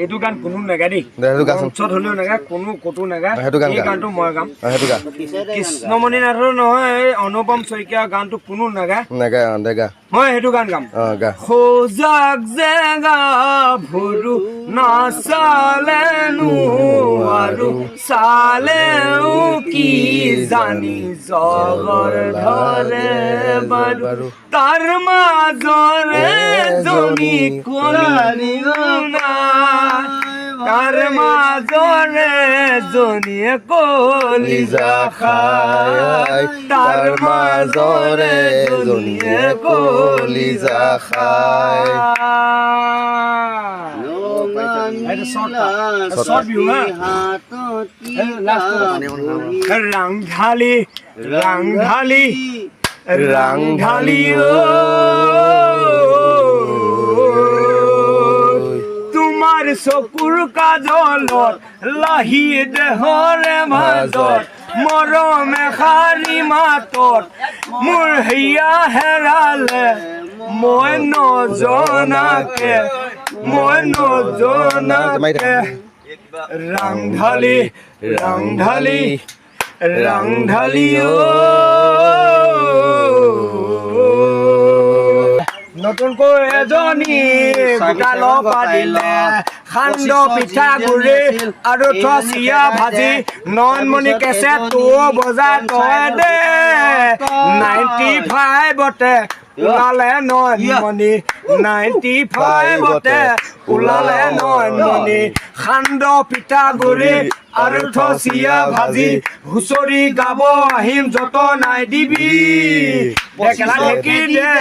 এইটো গান কোনো নাগায় দেই মঞ্চত হ'লেও নাগায় কোনো ক'তো নাগায় এই গানটো মই গাম কৃষ্ণমণি নাথৰ নহয় এই অনুপম শইকীয়া গানটো কোনো নাগায় মই সেইটো গান গাম সজাগ জেগা ভৰু নাচালেনো আৰু চালেও কি জানি জগৰ ধৰে বাৰু তাৰ মাজৰে জনী কলি তাৰ মাজৰে জনীয়ে কলিজা খায় তাৰ মাজৰে জনীয়ে কলিজা খায় ৰাংঢালি ৰাংঢালি ৰাংঢালি তোমাৰ চকুৰ কাজলত লাহি দেহৰে মাজত মৰমে শাৰী মাতত মোৰ হিয়া হেৰালে মই নজনাকে ৰাংঢালি ৰাংঢালি ৰাংঢালি নতুনকৈ এজনী গোটাল পাতিলে সান্দ পিঠা গুৰি আৰু থচিয়া ভাজি নয়নমণি কেছে তো বজাই তই দে 95তে ওলালে নয়নমণি 95তে ওলালে নয়নমণি সান্দ পিঠা গুৰি আৰু থচিয়া ভাজি হুঁচৰি গাব আহিম যত নাই দিবি দেখেলা ঢেকি দে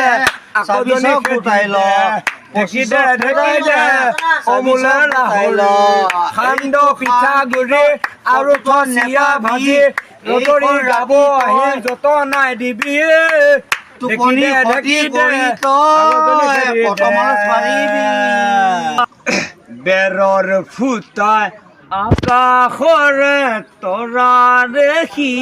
আকজনী ফুটাই ল ঢেকি দে অমূলে লাহিল সান্দ পিঠা গুৰি আৰু থচিয়া ভাজি হুঁচৰি গাব আহিম যত নাই দিবি টোপনি খতি কৰি তই পটমাছ মাৰিবি বেৰৰ ফুটাই আকাশৰে তৰা দেখি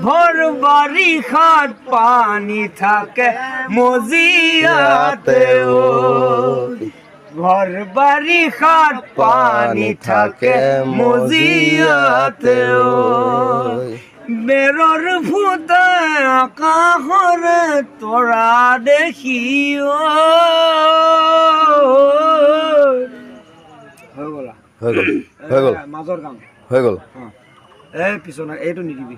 ভৰ বাৰিষাত পানী থাকে মজিয়াতে ভৰ বাৰিষাত পানী থাকে মজিয়াতে বেৰৰ ফুটাই আকাশৰে তৰা দেখি হৈ গ'ল মাজৰ গান হৈ গ'ল এই পিছনা এইটো নিদিবি